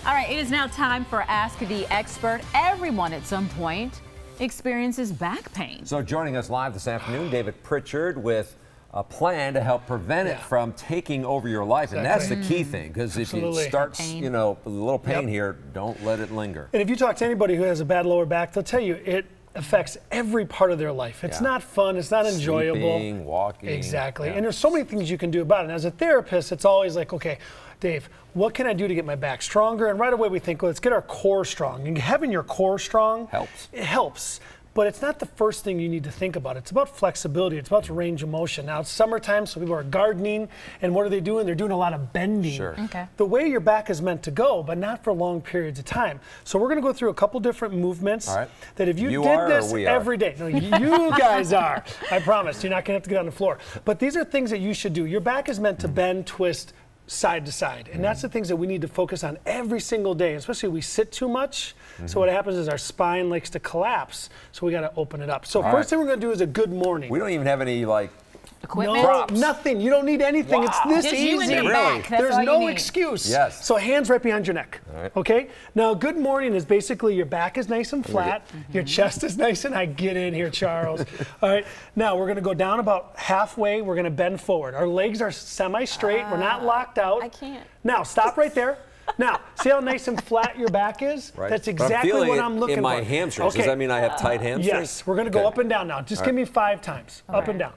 All right, it is now time for Ask the Expert. Everyone at some point experiences back pain. So joining us live this afternoon, David Pritchard with a plan to help prevent it from taking over your life. And that's the key thing, because if it starts, you know, with a little pain here, don't let it linger. And if you talk to anybody who has a bad lower back, they'll tell you it affects every part of their life. It's not fun, it's not enjoyable. Sleeping, walking. Exactly. And there's so many things you can do about it. And as a therapist, it's always like, okay, Dave, what can I do to get my back stronger? And right away we think, well, let's get our core strong. And having your core strong helps. It helps. But it's not the first thing you need to think about. It's about flexibility. It's about range of motion. Now, it's summertime, so people are gardening. And what are they doing? They're doing a lot of bending. Sure. Okay. The way your back is meant to go, but not for long periods of time. So we're going to go through a couple different movements that if you did this every day. No, you guys are. I promise. You're not going to have to get on the floor. But these are things that you should do. Your back is meant to bend, twist, side to side. And that's the things that we need to focus on every single day, especially if we sit too much. So what happens is our spine likes to collapse. So we got to open it up. So first thing we're going to do is a good morning. We don't even have any equipment? No, nothing. You don't need anything. Wow. It's this Just easy. you and your back. That's There's all you no need. excuse. Yes. So hands right behind your neck. Okay? Now, good morning is basically your back is nice and flat. Your chest is nice and high. Get in here, Charles. All right. Now, we're going to go down about halfway. We're going to bend forward. Our legs are semi-straight. We're not locked out. I can't. Now, stop right there. Now, see how nice and flat your back is? That's exactly what I'm looking for. in my hamstrings. Does that mean I have tight hamstrings? Yes. We're going to go up and down now. Just give me 5 times. Up and down.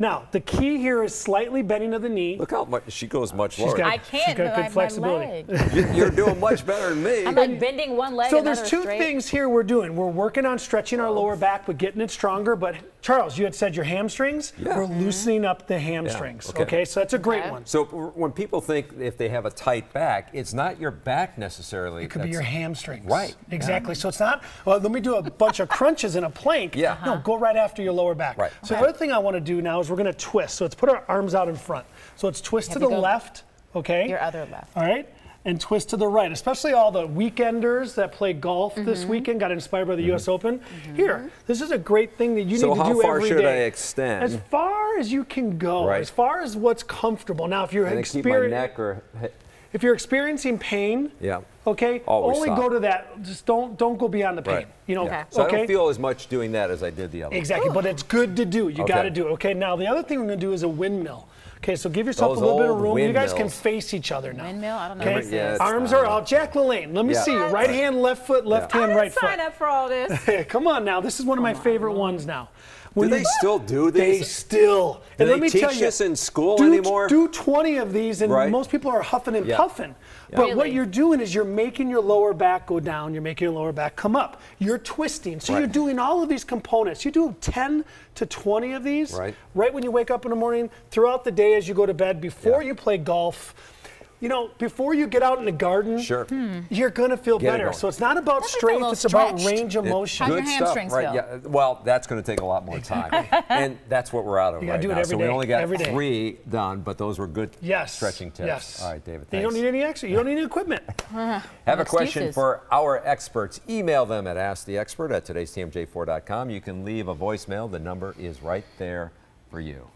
Now, the key here is slightly bending of the knee. Look how much she goes much lower. I can't. She's got good flexibility. You're doing much better than me. I'm like bending one leg. So there's 2 things here we're doing. We're working on stretching our lower back, but getting it stronger. But Charles, you had said your hamstrings. We're loosening up the hamstrings. Okay, so that's a great one. So when people think if they have a tight back, it's not your back necessarily. It could be your hamstrings. Right. Exactly. So it's not, well, let me do a bunch of crunches in a plank. No, go right after your lower back. Right. So the other thing I want to do now is we're going to twist. So let's put our arms out in front. So let's twist to the left. Okay. Your other left. All right. And twist to the right, especially all the weekenders that play golf this weekend, got inspired by the U.S. Open. Here, this is a great thing that you need to do every day. So how far should I extend? As far as you can go, as far as what's comfortable. Now, if you're experiencing pain, okay, only go to that. Just don't go beyond the pain. You know, so I don't feel as much doing that as I did the other one. Exactly, but it's good to do. You got to do it. Okay, now the other thing we're going to do is a windmill. Okay, so give yourself a little bit of room. You guys can face each other now. Windmill? I don't know what this is. Arms are out. Jack LaLanne, let me see you. Right hand, left foot, left hand, right foot. Sign up for all this. Come on now. This is one of my favorite ones now. Do they still do these? They still. Do they teach this in school anymore? Do 20 of these, and most people are huffing and puffing. But what you're doing is you're making your lower back go down. You're making your lower back come up. You're twisting. So you're doing all of these components. You do 10 to 20 of these right when you wake up in the morning, throughout the day as you go to bed, before you play golf. You know, before you get out in the garden, you're going to feel better. So it's not about strength, it's about range of motion. How do your hamstrings feel? Yeah, well, that's going to take a lot more time. And that's what we're out of right now. So we only got 3 done, but those were good stretching tips. All right, David, thanks. You don't need any extra. You don't need any equipment. Have a question for our experts. Email them at AskTheExpert at today'stmj4.com. You can leave a voicemail. The number is right there for you.